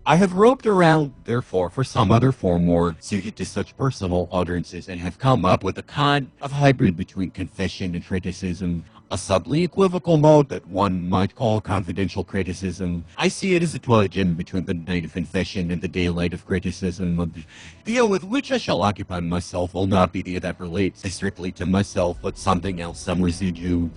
I have roped around, therefore, for some other form more suited to such personal utterances and have come up with a kind of hybrid between confession and criticism. A subtly equivocal mode that one might call confidential criticism. I see it as a twilight in between the night of confession and the daylight of criticism. The deal with which I shall occupy myself will not be the that relates strictly to myself, but something else, some residue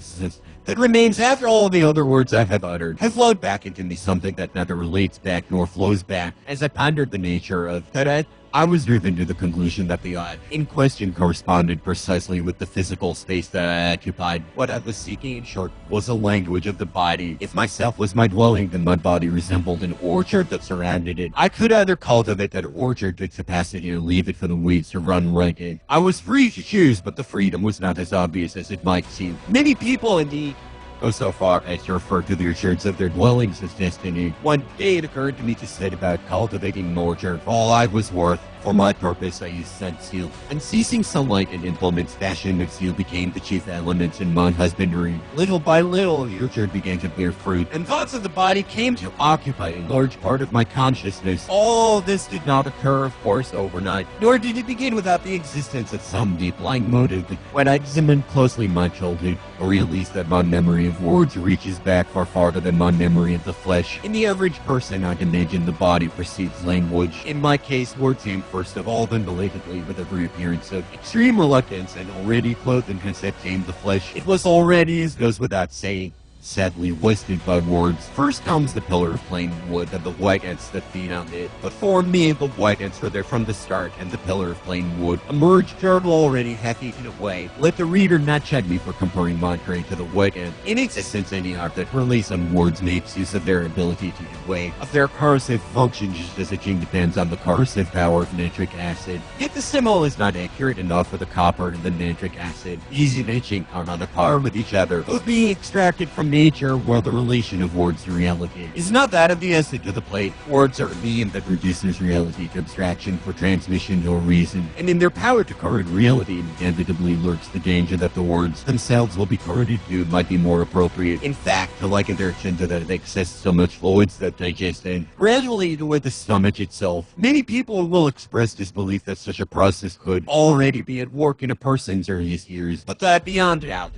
that remains after all the other words I have uttered have flowed back into me, something that neither relates back nor flows back. As I pondered the nature of that, I was driven to the conclusion that the odd in question corresponded precisely with the physical space that I occupied. What I was seeking, in short, was a language of the body. If myself was my dwelling, then my body resembled an orchard that surrounded it. I could either cultivate that orchard to capacity or leave it for the weeds to run right in. I was free to choose, but the freedom was not as obvious as it might seem. Many people, indeed, go so far as to refer to the orchards of their dwellings as destiny. One day it occurred to me to set about cultivating an orchard. All I was worth. For my purpose, I used scent seal. Unceasing sunlight and implements fashioned of seal became the chief elements in my husbandry. Little by little, the orchard began to bear fruit, and thoughts of the body came to occupy a large part of my consciousness. All this did not occur, of course, overnight, nor did it begin without the existence of some deep-lying motive. When I examined closely my childhood, or at least that my memory of words reaches back far farther than my memory of the flesh. In the average person, I'd imagine the body precedes language. In my case, words came first of all, then belatedly, with every appearance of extreme reluctance, and already clothed in concept came the flesh. It was already, as goes without saying, sadly wasted by words. First comes the pillar of plain wood and the white ants that feed on it. But for me, the white ants were there from the start, and the pillar of plain wood emerged terrible already half eaten away. Let the reader not chide me for comparing my prey to the white ant. In existence, any art that relays on words makes use of their ability to convey, of their corrosive function, just as etching depends on the corrosive power of nitric acid. Yet the simile is not accurate enough for the copper and the nitric acid. These in etching are on a par with each other, both being extracted from nature, where the relation of words to reality is not that of the acid to the plate. Words are a medium that reduces reality to abstraction for transmission or reason, and in their power to corrode reality inevitably lurks the danger that the words themselves will be corroded to might be more appropriate. In fact, to liken their action to that excess so much fluids that digest and gradually eat away the stomach itself. Many people will express disbelief that such a process could already be at work in a person's earliest years, but that beyond doubt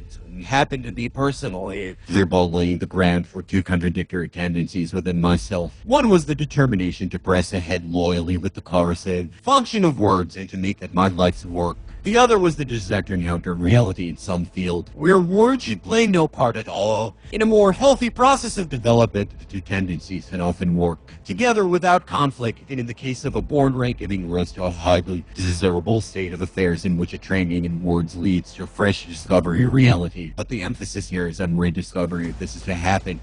happened to be personally, thereby laying the ground for two contradictory tendencies within myself. One was the determination to press ahead loyally with the corrosive function of words and to make that my life's work. The other was the desire to encounter reality in some field, where words should play no part at all. In a more healthy process of development, the two tendencies can often work together without conflict, and in the case of a born right giving rise to a highly desirable state of affairs in which a training in words leads to a fresh discovery of reality. But the emphasis here is on rediscovery. If this is to happen,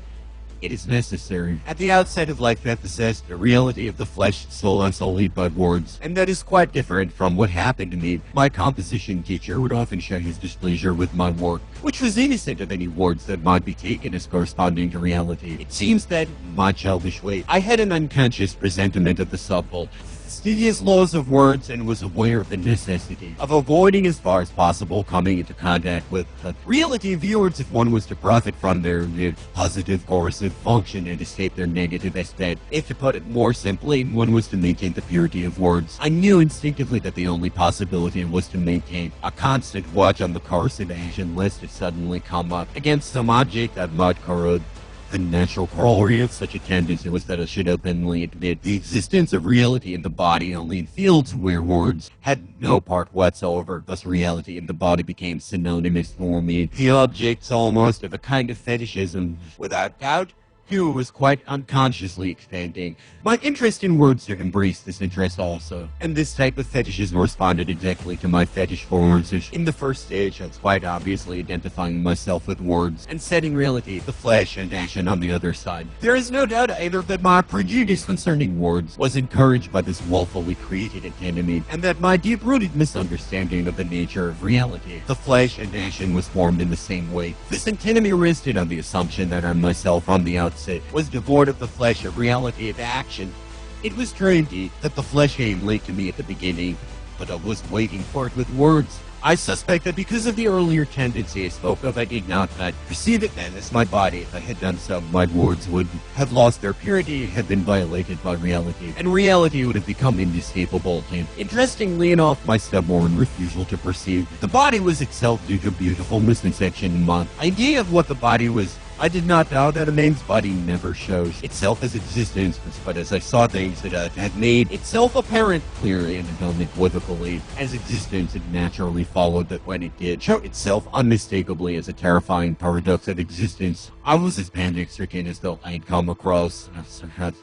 it is necessary at the outset of life to emphasize the reality of the flesh, soul, unsullied by words, and that is quite different from what happened to me. My composition teacher would often share his displeasure with my work, which was innocent of any words that might be taken as corresponding to reality. It seems that, in my childish way, I had an unconscious presentiment of the subtle, fastidious laws of words, and was aware of the necessity of avoiding as far as possible coming into contact with the reality of words if one was to profit from their positive corrosive function and escape their negative aspect. If to put it more simply, one was to maintain the purity of words. I knew instinctively that the only possibility was to maintain a constant watch on the corrosive action lest it suddenly come up against some object that might corrode. The natural corollary of such a tendency was that I should openly admit the existence of reality in the body only in fields where words had no part whatsoever. Thus reality in the body became synonymous for me. The objects almost of a kind of fetishism. Without doubt, Hugh was quite unconsciously expanding. My interest in words embraced this interest also, and this type of fetishism responded exactly to my fetish for words. In the first stage, I was quite obviously identifying myself with words, and setting reality, the flesh, and action on the other side. There is no doubt either that my prejudice concerning words was encouraged by this woefully created antinomy, and that my deep-rooted misunderstanding of the nature of reality, the flesh, and action was formed in the same way. This antinomy rested on the assumption that I myself, on the outset, was devoid of the flesh of reality of action. It was true indeed that the flesh came late to me at the beginning, but I was waiting for it with words. I suspect that because of the earlier tendency I spoke of, I did not perceive it then as my body. If I had done so, my words would have lost their purity, have been violated by reality, and reality would have become inescapable. And interestingly enough, my stubborn refusal to perceive the body was itself due to beautiful misconception in my idea of what the body was. I did not doubt that a man's body never shows itself as existence, but as I saw things that had made itself apparent clearly and unequivocally as existence, it naturally followed that when it did show itself unmistakably as a terrifying paradox of existence, I was as panic-stricken as though I had come across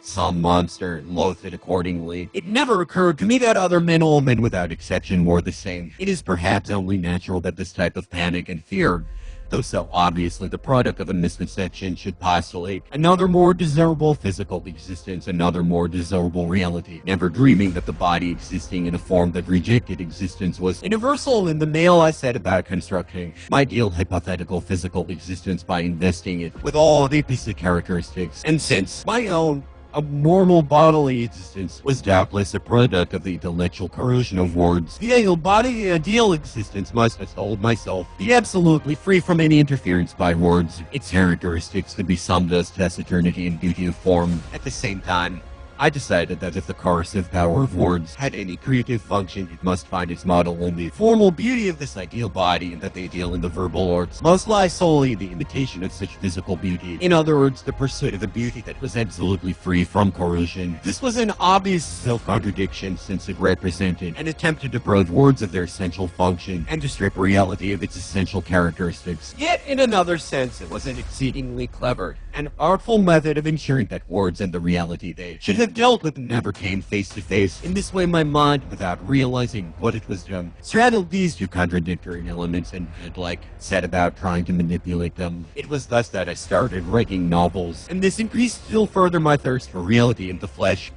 some monster and loathed it accordingly. It never occurred to me that other men, all men without exception, were the same. It is perhaps only natural that this type of panic and fear, though so obviously the product of a misconception, should postulate another more desirable physical existence, another more desirable reality, never dreaming that the body existing in a form that rejected existence was universal. In the male, I set about constructing my ideal hypothetical physical existence by investing it with all the basic characteristics, and since my own abnormal bodily existence was doubtless a product of the intellectual corrosion of words, the ideal body, the ideal existence must, I told myself, be absolutely free from any interference by words. Its characteristics could be summed as taciturnity and beauty of form. At the same time, I decided that if the coercive power of words had any creative function, it must find its model in the formal beauty of this ideal body, and that the ideal in the verbal arts must lie solely in the imitation of such physical beauty. In other words, the pursuit of a beauty that was absolutely free from coercion. This was an obvious self-contradiction, since it represented an attempt to deprive words of their essential function and to strip reality of its essential characteristics. Yet, in another sense, it was an exceedingly clever and artful method of ensuring that words and the reality they should have dealt with never came face to face. In this way, my mind, without realizing what it was doing, straddled these two contradictory elements and had, set about trying to manipulate them. It was thus that I started writing novels, and this increased still further my thirst for reality in the flesh.